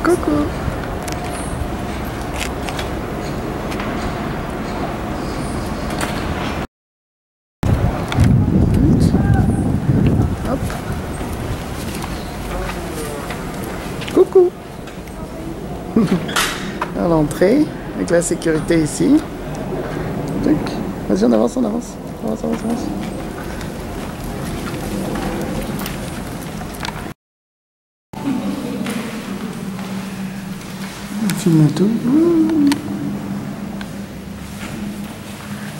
Coucou. Hop. Coucou. À l'entrée, avec la sécurité ici. Vas-y, on avance, on avance. Avance, avance, avance. On filme tout.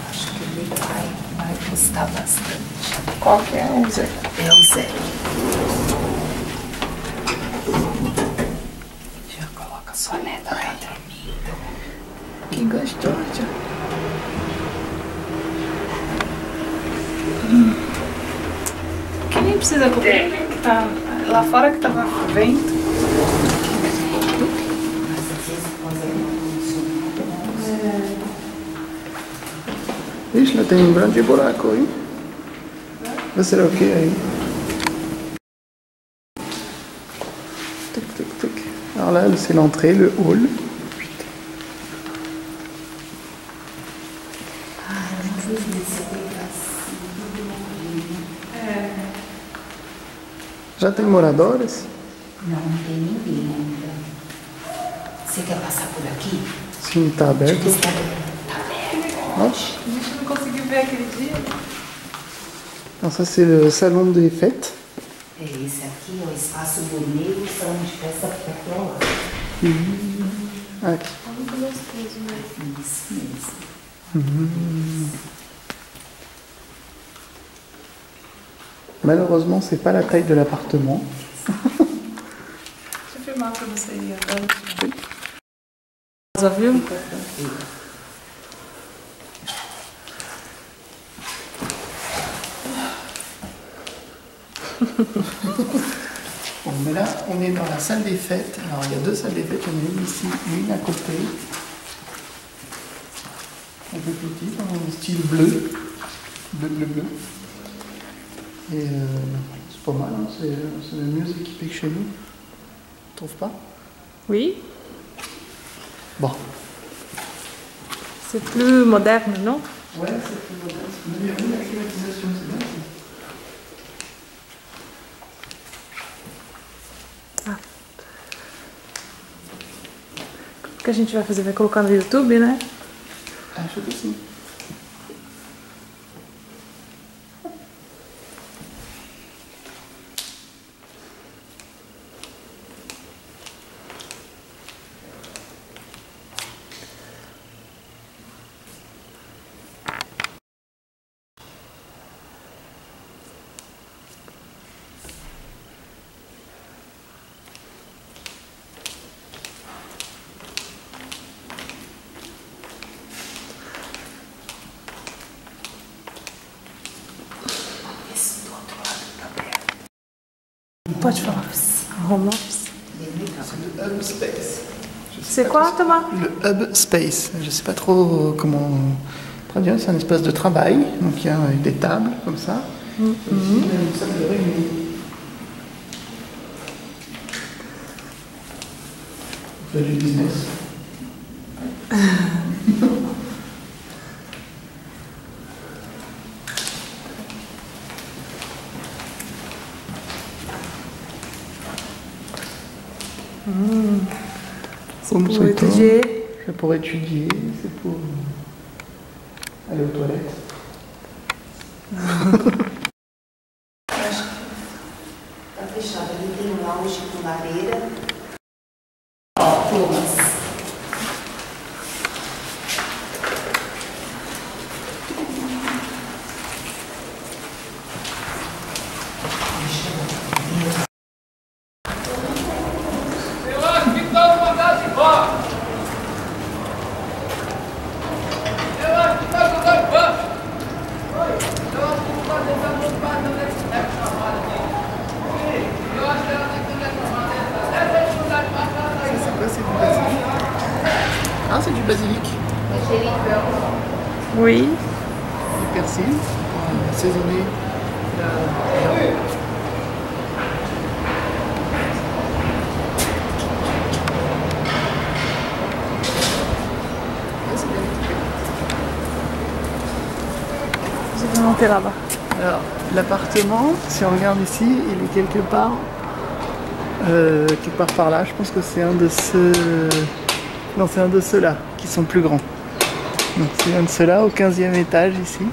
Acho que ele vai gostar bastante. Qual que é o Zé? É o Zé. Já coloca sua neta pra dormir. Que gostoso. Que nem precisa cobrir, né? Que tá lá fora que tava vento. Ixi, lá tem um grande buraco aí. Vai ser o que aí? Tic, tic, tic. Alors là, c'est l'entrée, le hall. Já tem moradores? Não, não tem ninguém ainda. Você quer passar por aqui? Sim, tá aberto. Está aberto. Nossa. A gente não conseguiu ver aquele dia. Alors ça, c'est le salon des fêtes. É esse aqui, ó, espaço vermelho, salão de festa fica aqui ao lado. Aqui. Muito gostoso, né? Isso mesmo. Malheureusement, c'est pas la taille de l'appartement. Deixa eu filmar pra você aí agora. Já viu? Bon, mais là, on est dans la salle des fêtes. Alors, il y a deux salles des fêtes. Il y en a une ici, une à côté. Un peu petite, en style bleu. Bleu, bleu, bleu. Et c'est pas mal, hein. C'est mieux équipé que chez nous. Tu trouves pas? Oui. Bon. C'est plus moderne, non? Ouais, c'est plus moderne. Il y a une climatisation, c'est bien ça. O que a gente vai fazer? Vai colocar no YouTube, né? Acho que sim. Pode falar. Home office. C'est le Hub Space. C'est quoi, Thomas? Le Hub Space. Je sais pas trop comment traduire. C'est un espace de travail. Donc il y a des tables comme ça. Et ici, il y a une salle de réunion. On fait du business. C'est pour étudier. C'est pour étudier, c'est pour aller aux toilettes. Tá fechado. Ali tem um lounge com lareira. Ó, Thomas. Ah, c'est du basilic. Oui. du persil pour assaisonner la viande. Je vais monter là-bas. Alors, l'appartement, si on regarde ici, il est quelque part par là. Je pense que c'est un de ceux... Non, c'est un de ceux-là qui sont plus grands. Donc c'est un de ceux-là au 15e étage ici.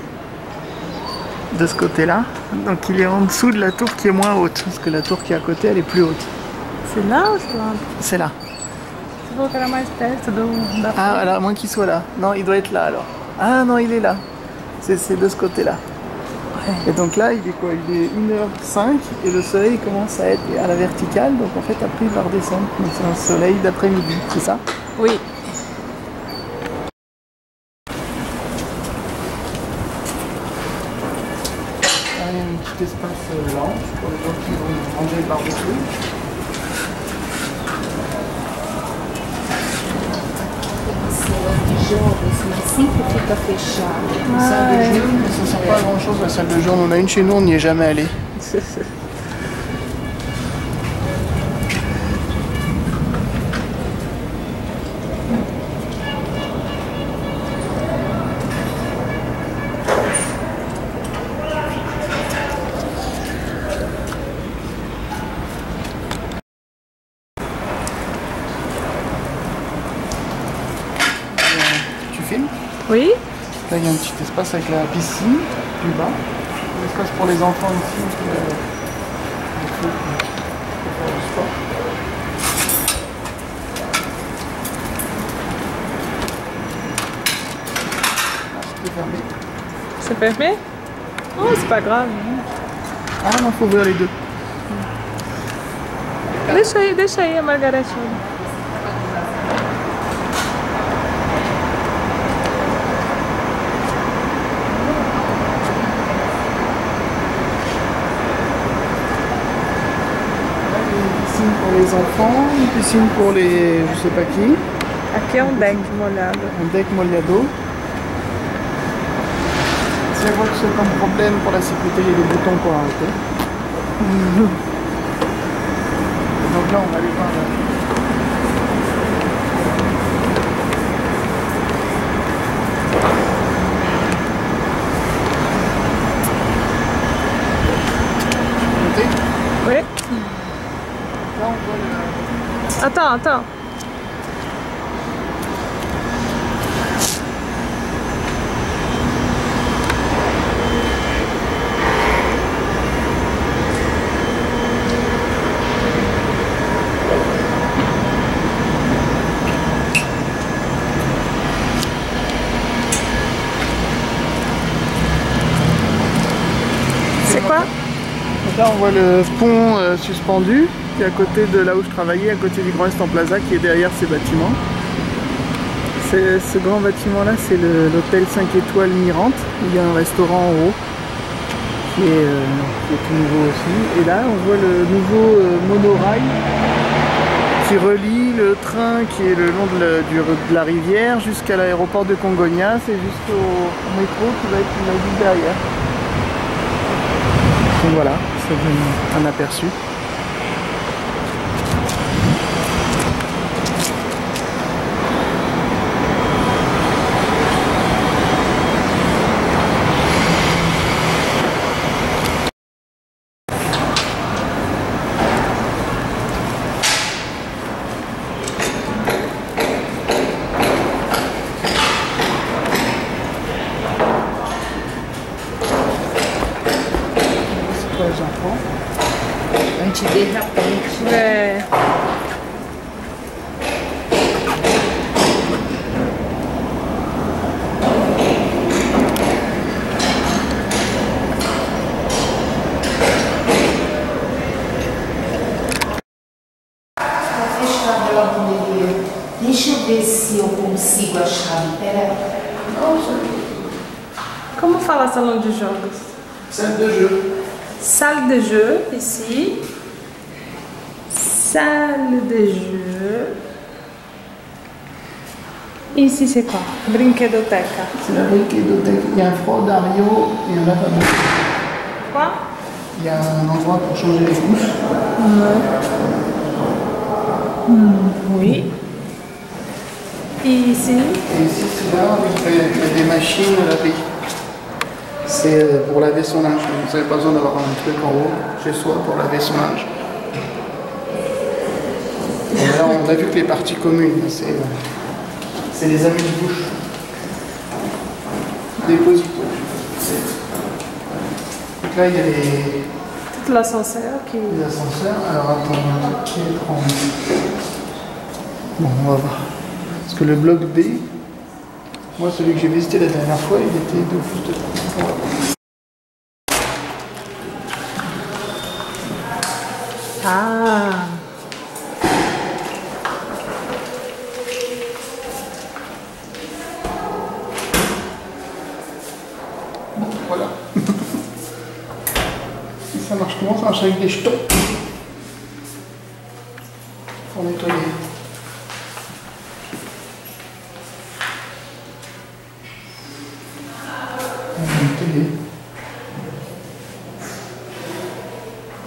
De ce côté-là. Donc il est en dessous de la tour qui est moins haute. Parce que la tour qui est à côté, elle est plus haute. C'est là ou c'est là? C'est là. Tu veux qu'elle est mais perto da Ah, alors à moins qu'il soit là. Non, il doit être là alors. Ah non, il est là. C'est de ce côté-là. Et donc là, il est quoi? Il est 1h05 et le soleil commence à être à la verticale. Donc en fait, après, il va redescendre. Donc c'est un soleil d'après-midi, c'est ça? Oui. Il y a un petit espace lounge pour les gens qui vont manger le barbecue. De jogos, mas sempre fica fechado. Salle de jeu, mais ça sert pas à grand chose la salle de jeu. On en a une chez nous, on n'y est jamais allé. Tu filmes? Oui. Là, il y a un petit espace avec la piscine, plus bas. Un espace pour les enfants ici, pour faire du sport. C'est fermé. C'est fermé? Oh, c'est pas grave. Ah non, faut ouvrir les deux. Deixa aí a Margarete. Une piscine pour les enfants, une piscine pour les je sais pas qui, Aqui é um deck molhado. un deck molhado. Si elle voit que c'est un problème pour la sécurité, il y a des boutons pour arrêter. Donc là, on va aller voir. Montez. Oui. Là, on voit le... Attends. C'est quoi? Donc là, on voit le pont suspendu qui est à côté de là où je travaillais, à côté du Grand Instant Plaza qui est derrière ces bâtiments. Ce grand bâtiment là, c'est l'hôtel 5 étoiles Mirante. Il y a un restaurant en haut qui est tout nouveau aussi. Et là, on voit le nouveau monorail qui relie le train qui est le long de la rivière jusqu'à l'aéroport de Congonhas et jusqu'au métro qui va être juste derrière. Donc voilà, ça donne un aperçu. A gente de repente. É. Tá fechada a lavanderia. Deixa eu ver se eu consigo a chave. Pera. Como fala salão de jogos? Salle de jeu. Salle de jeu, ici. Salle de jeu. Ici, c'est quoi? Brinquedoteca. C'est la brinquedoteca. Il y a un Frodario et un lavabo. Quoi? Il y a un endroit pour changer les couches. Oui. Et ici? Et ici, c'est là, il y a des machines à laver. C'est pour laver son linge. Vous n'avez pas besoin d'avoir un truc en haut chez soi pour laver son linge. Et là, on a vu que les parties communes, c'est les amuse-bouches. Déposito. Donc là, il y a Tout l'ascenseur qui... les ascenseurs. Alors attends, on va qui est étrange. Bon, on va voir. Parce que le bloc B, moi celui que j'ai visité la dernière fois, il était 2 pouces de temps. On va voir. Ah! Voilà. Et ça marche comment? Ça marche avec des jetons pour nettoyer. On va nettoyer.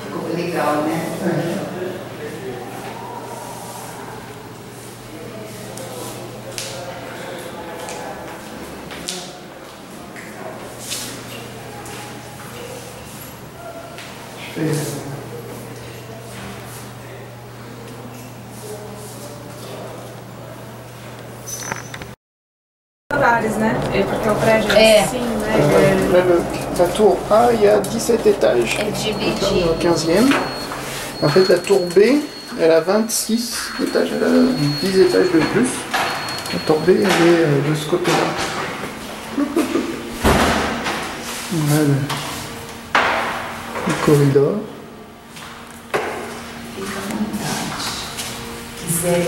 Ficou legal, né? Andares, né? Porque o prédio É. é assim, né? Là, la tour A, il y a 17 étages. É Donc là, on est dividido. au 15e. En fait, la tour B, elle a 26 étages, elle a 10 étages de plus. La tour B, elle est de ce côté-là. Voilà le corridor. Fica à vontade. Quiser.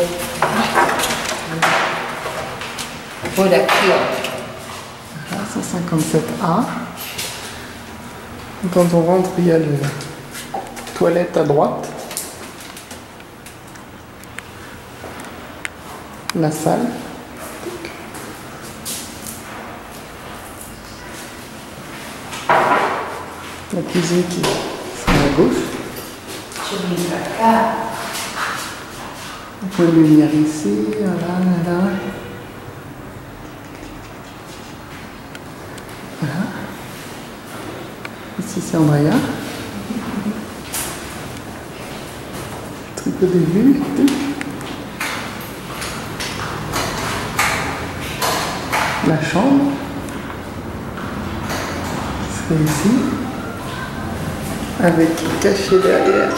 Por aqui, ó. 157A. Quand on rentre, il y a le toilette à droite. La salle. La cuisine qui est à gauche. Deixa eu vir pra cá. On peut le venir ici, voilà, là. Voilà. Ici c'est Andrea. Truc au début. La chambre. C'est ici. Avec caché derrière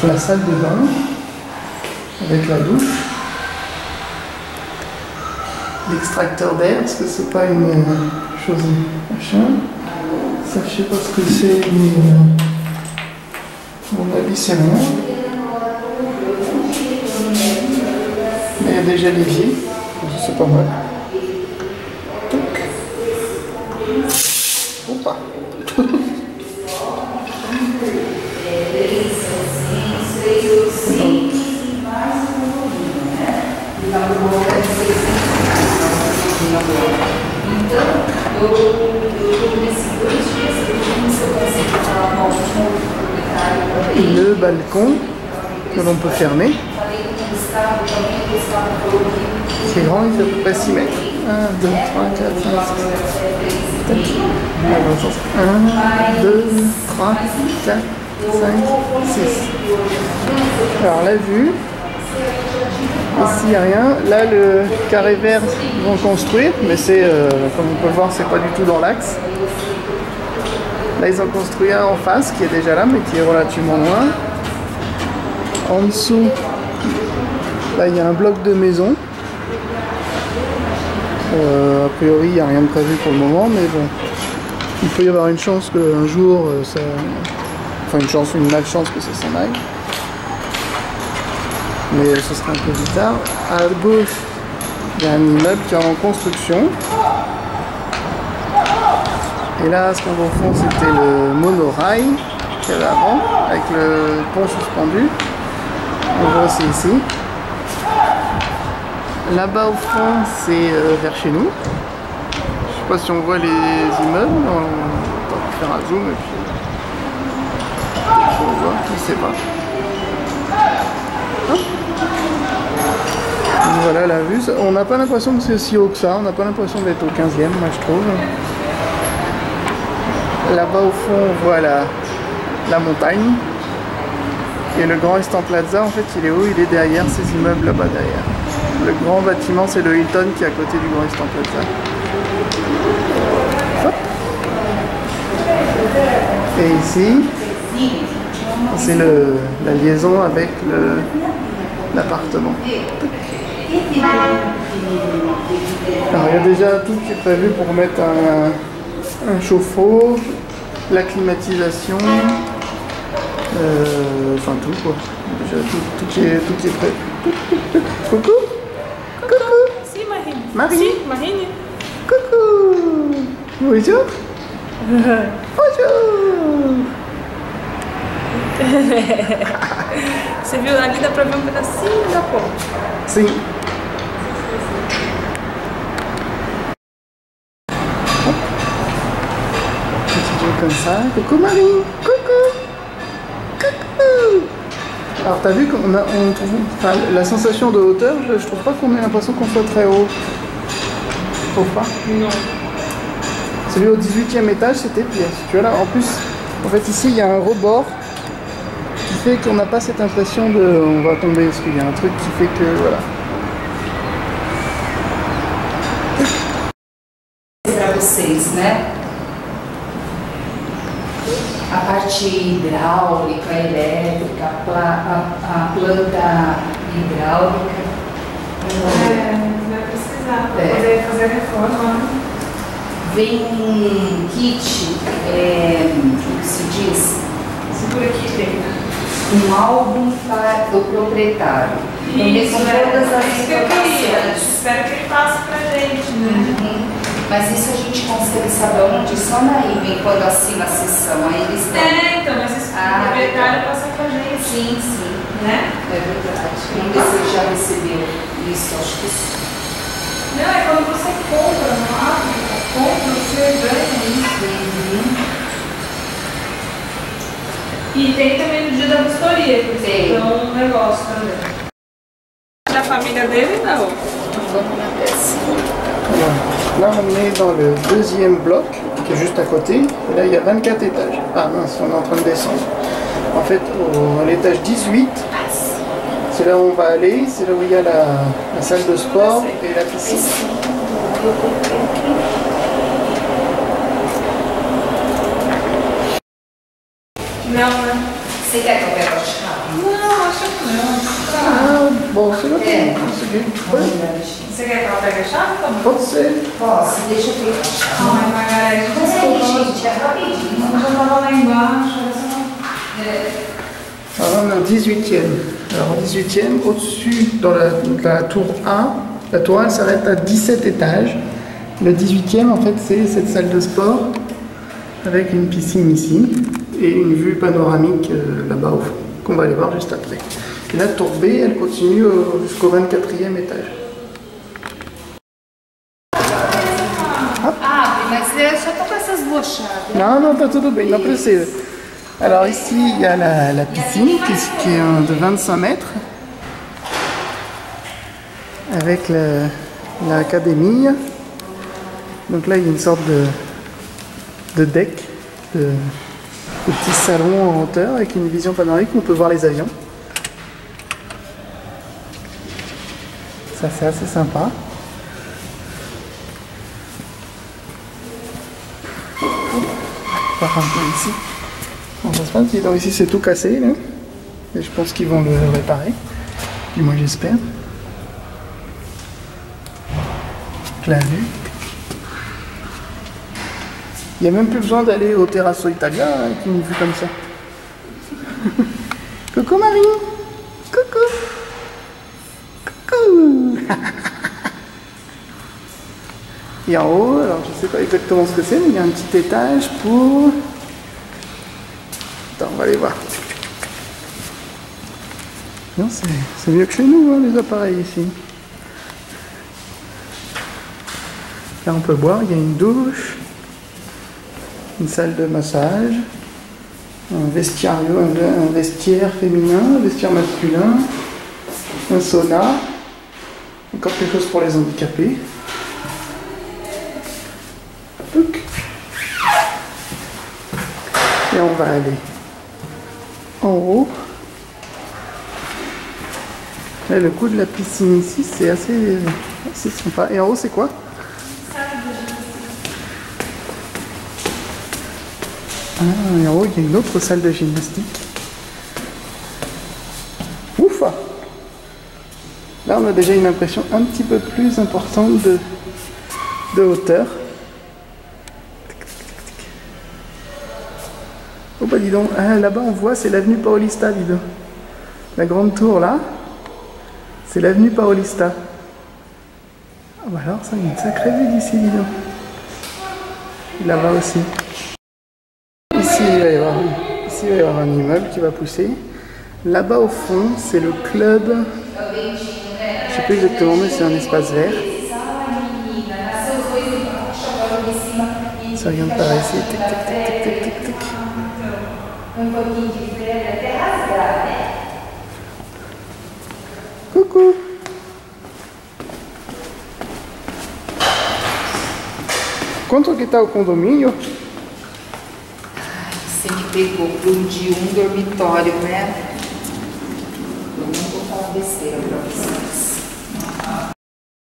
la salle de bain avec la douche, l'extracteur d'air parce que c'est pas une chose machin, ça je sais pas ce que c'est mais à mon avis c'est moi, mais il y a déjà l'évier, c'est pas mal. Opa! Le balcon que l'on peut fermer. C'est grand, il fait à peu près 6 mètres. 1, 2, 3, 4, 5, 6, 7. 1, 2, 3, 4, 5, 6. Alors la vue, ici il n'y a rien. Là le carré vert ils vont construire, mais c'est comme on peut le voir, c'est pas du tout dans l'axe. Là ils ont construit un en face qui est déjà là, mais qui est relativement loin. En dessous, là il y a un bloc de maison. A priori il n'y a rien de prévu pour le moment, mais bon, il peut y avoir une chance qu'un jour ça... Enfin une malchance que ça s'en aille. Mais ce sera un peu plus tard. À gauche, il y a un immeuble qui est en construction. Et là, ce qu'on voit au fond, c'était le monorail qu'il y avait avant, avec le pont suspendu. On voit aussi ici. Là-bas au fond, c'est vers chez nous. Je sais pas si on voit les immeubles. On va faire un zoom et puis on voit, je sais pas. Hop. Donc voilà la vue. On n'a pas l'impression que c'est si haut que ça. On n'a pas l'impression d'être au 15e, moi je trouve. Là-bas au fond, on voit la montagne. Et le Grand Eastern Plaza, en fait, il est où? Il est derrière ces immeubles là-bas derrière. Le grand bâtiment, c'est le Hilton qui est à côté du Grand Eastern Plaza. Hop. Et ici, c'est la liaison avec l'appartement. Alors, il y a déjà tout qui est prévu pour mettre un chauffe-eau, la climatisation. Enfin tout quoi. Déjà tout qui est prêt. Coucou. Coucou. Si, Marine. Marie. Si, Marine. Coucou. Bonjour. Bonjour. Você viu? Ali dá pra ver um pedacinho da ponte. Sim. Petit jeu comme ça. Coucou Marie. Coucou. Alors t'as vu qu'on trouve, enfin, la sensation de hauteur, je trouve pas qu'on ait l'impression qu'on soit très haut. Tu trouves pas? Non. Celui au 18e étage c'était pire. Tu vois là, en plus, en fait ici il y a un rebord qui fait qu'on n'a pas cette impression de on va tomber, parce qu'il y a un truc qui fait que voilà. Para vocês, né? A parte hidráulica, elétrica, a planta hidráulica. Vai precisar para poder fazer a reforma. Vem um kit, como se diz? Segura aqui dentro. Um álbum do proprietário. Também com todas as Isso que eu queria. informações. Espero que ele passe pra gente, né? Mas isso a gente consegue saber onde? Só na IBM, quando assina a sessão. Aí eles dão. Então, mas esse proprietário passa pra gente. Sim, sim. Né? É verdade. Vamos ver se ele já recebeu isso, acho que sim. Não, é quando você compra no África, você ganha isso. E tem também no dia da vistoria, que Tem. eles dão um negócio também. Da família dele, não. Vamos na peça. Voilà. Là on est dans le deuxième bloc qui est juste à côté. Et là il y a 24 étages. Ah mince, on est en train de descendre. En fait à l'étage 18, c'est là où on va aller. C'est là où il y a la salle de sport et la piscine. Não, né? Você quer que eu pegue a chave? Não, acho que não. Ah bon, c'est là. É. C'est bien. Ouais. Você quer que ela pegue a chave? Tá bom. Pode ser. Posso, deixa eu pegar a chave. Ai, Margarete, Mas aí, desculpa. gente, é rapidinho. Eu já tava lá embaixo. Alors on est au 18e. Alors au 18e, au-dessus, dans la tour 1, la tour 1 elle s'arrête à 17 étages. Le 18e, en fait, c'est cette salle de sport avec une piscine ici et une vue panoramique là-bas au fond, qu'on va aller voir juste après. Et la tour B, elle continue jusqu'au 24e étage. Abre, mas eu só tô com essas duas chaves. Non, non, pas tout bien, non plus c'est... Alors ici, il y a la piscine qui est de 25 mètres avec l'académie. Donc là, il y a une sorte de deck, de petit salon en hauteur avec une vision panoramique où on peut voir les avions. Ça, c'est assez sympa. On va voir un peu ici. Bon, ça se passe. Donc ici, c'est tout cassé, là. Et je pense qu'ils vont le réparer. Du moins, j'espère. La vue. Il n'y a même plus besoin d'aller au Terrazzo Italia avec une vue comme ça. Coucou Marie. Coucou. Coucou. Et en haut, alors je ne sais pas exactement ce que c'est, mais il y a un petit étage pour... Attends, on va aller voir. Non, c'est mieux que chez nous, hein, les appareils ici. Là, on peut boire, il y a une douche, une salle de massage, un vestiaire féminin, un vestiaire masculin, un sauna, encore quelque chose pour les handicapés. Et on va aller en haut. Là, le coup de la piscine ici, c'est assez sympa. Et en haut, c'est quoi? Ah, et en haut, il y a une autre salle de gymnastique. Ouf! Là, on a déjà une impression un petit peu plus importante de hauteur. Oh bah dis donc, ah, là-bas on voit, c'est l'avenue Paulista, dis donc. La grande tour là, c'est l'avenue Paulista. Ah bah alors ça, il y a une sacrée vue d'ici, dis donc. Là-bas aussi. Ici il va y avoir un immeuble qui va pousser. Là-bas au fond, c'est le club. Je sais plus exactement, mais c'est un espace vert. Ça vient de par ici. Tic, tic, tic, tic, tic, tic. Coucou. Quanto que tá o condomínio? Você me pegou por um dia, um dormitório, né?